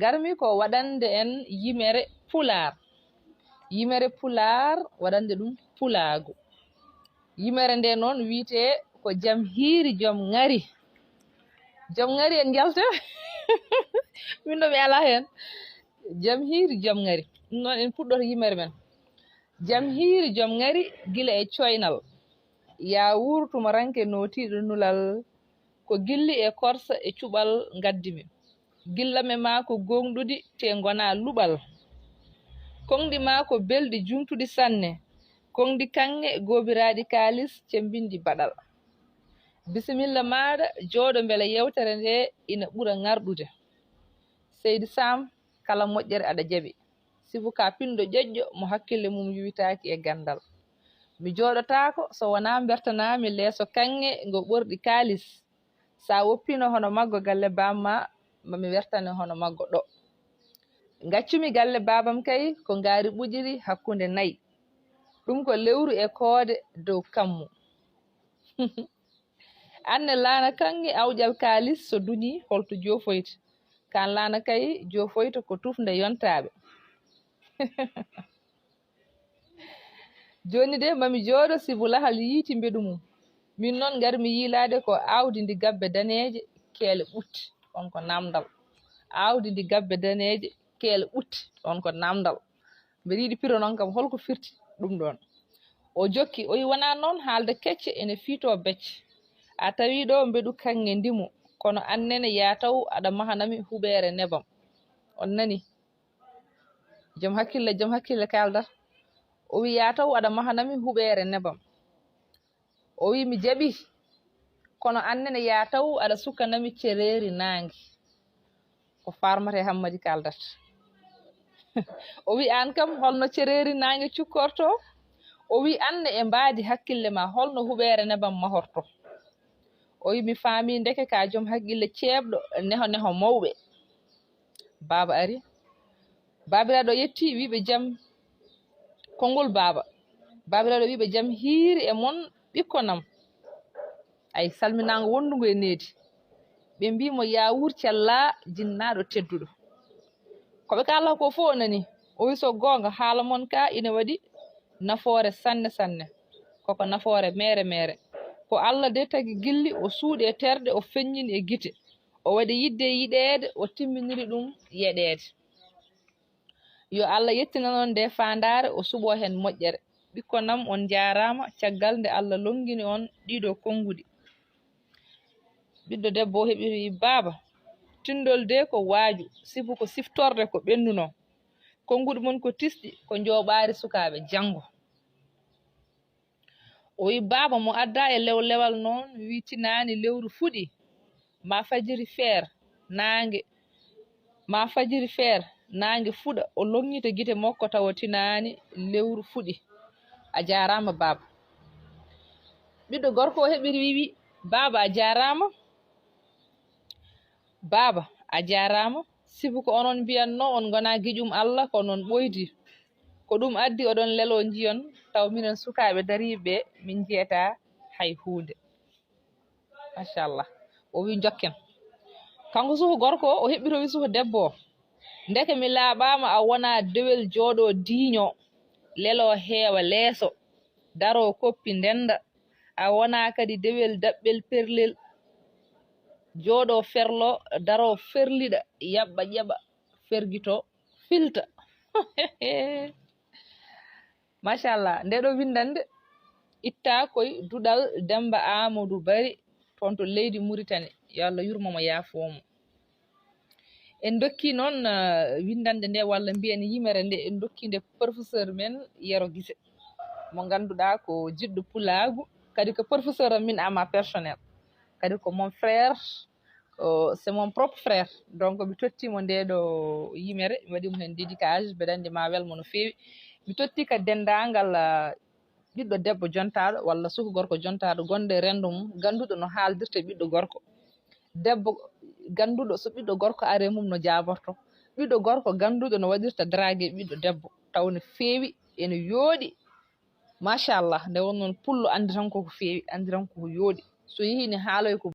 garmi ko waɗande en yimere Pulaar. Yimere Pulaar waɗande ɗum pulaagu. Yimere nde noon wiite ko jam hiiri joom ngari. Joom ngari en jalta min ɗo mi ala hen. Jam hiiri joom ngari ɗum noon en puɗɗoto yimere men. Jam hiiri joom ngari gila e coynal ya wurtuma ranke notiɗo nulal ko gilli e korsa e cuɓal gaddimi. Gillame ma ko gonɗuɗi te gona luɓal. Konɗi ma ko belɗi jumtuɗi sanne. Konɗi kange gobiraɗi kalis cembindi baɗal. Bisimilla maɗa jooɗo beele yewtere nde ina ɓura ngarɗude. Seydi Sam kala moƴƴere aɗa jaɓi. Sibuka pinɗo ƴoƴƴo mo hakkille mum yuwitaki e gandal. Mi jooɗotako so wona bertanami leeso kange ngo ɓorɗi kalis. Sa woppino hono maggo galle bamma mami wertane hono maggo ɗo. Gaccumi galle babam kay ko ngaari ɓuƴiri hakkunde nayi. Ɗum ko lewru e koode dow kammu. Anne laana kange awƴal kalis so duñi holto jofoyta. Kan laana kay jofoyta ko tufnde yontaɓe. Joni de mami jooɗo Sibulahal yiiti mbeɗu mum. Min noon ngari mi yiilade ko awdi ndi gabbe daneeje keele ɓutti on ko namdal. Awdi ndi gabbe daneeje keele ɓutti on ko namdal. Mbeɗa yiɗi piro noon kam holko firti ɗum ɗon. O jokki o wi wona noon haalde kecce ene fiito becce. A tawi ɗo mbeɗu kange ndimo kono annene ya taw aɗa mahanami huɓere nebam. On nani joom hakkille kaldat. O wi ya taw aɗa mahanami huɓere nebam. O wi mi jaɓi kono annene ya taw aɗa sukanami cereeri nangi. Ko farmate Hammadi kaldat. O wi an kam holno cereeri nangi cukkorto. O wi anne e mbaadi hakkille ma holno huɓere nebam mahorto. O wi mi faami ndeke ka joom hakkille ceebɗo neho mawɓe. Baba ari. Babiraɗo yetti wiɓe jam kongol baba. Babiraɗo wiɓe jam hiiri e mon ɓikkonam. Ay salminago wondugo e needi. Ɓe mbimo ya wur cella jinnaɗo tedduɗo. Koɓe kala ko fo nani. O wi so gonga haala mon ka ina waɗi nafoore sanne sanne. Koko nafoore mere mere. Ko Allah de tagi gilli o suuɗi e terɗe o feññini e gite. O waɗi yidde yiɗeede o timminiri ɗum yeɗeede. Yo Allah yettina noon nde fandare o suɓo hen moƴƴere. Ɓikkonam on jarama caggal nde Allah longini on ɗiɗo konguɗi. Ɓiɗɗo debbo o heɓiri baba tindol de ko waaju sifu ko siftorde ko ɓennuno. Konguɗi mon ko tisɗi ko joɓaari sukaɓe jango. O wi baba mo adda e lewlewal noon witinani lewru fuɗi ma fajiri feer nange fuɗa o longita gite makko tawa tinani lewru fuɗi. A jarama baba. Ɓiɗɗo gorko o heɓiri wiwi baba a jarama. Baba a jarama sifu ko onon mbiyanno on gona giƴum Allah ko non ɓoydi ko ɗum addi oɗon lelo jiyon taw minen sukaɓe dariɓe min jeyata hay hunde. Machallah. O wi jokken. Kanko suhu gorko o heɓɓiro wi suhu debbo o. Ndeke mi laaɓama a wona dewel jooɗo diño lelo heewa leeso daro koppi ndenda a wona kadi dewel daɓɓel perlel jooɗo ferlo daro ferliɗa yaɓɓa ƴeɓa fergito filta. Machallah ndeɗo windande itta koye duɗal Demba Amadou Bari toon to leydi Mauritanie yo Allah yurmomo yaafomo. En dokki noon windande nde walla mbiyen yimere nde en dokki nde professeur men Yero Guise mo ganduɗa ko jiɗɗo pulaagu kadi ko professeur am min ama personnel kadi ko mon frère c'est mon propre frère donc mi tottimo nde ɗo yimere mi waɗimo hen dédicace mbeɗa andi ma welmo no fewi. Mi totti ka dendagal ɓiɗɗo debbo jontaɗo walla suku gorko jontaɗo gonɗo e rendo mum ganduɗo no haaldirta ɓiɗɗo gorko. Debbo ganduɗo so ɓiɗɗo gorko are mum no jaborto. Ɓiɗɗo gorko ganduɗo no waɗirta drague ɓiɗɗo debbo taw no fewi ene yooɗi. Machallah nde won noon pullo andiran koko fewi andiran koko yooɗi so yeehi ne haaloy ko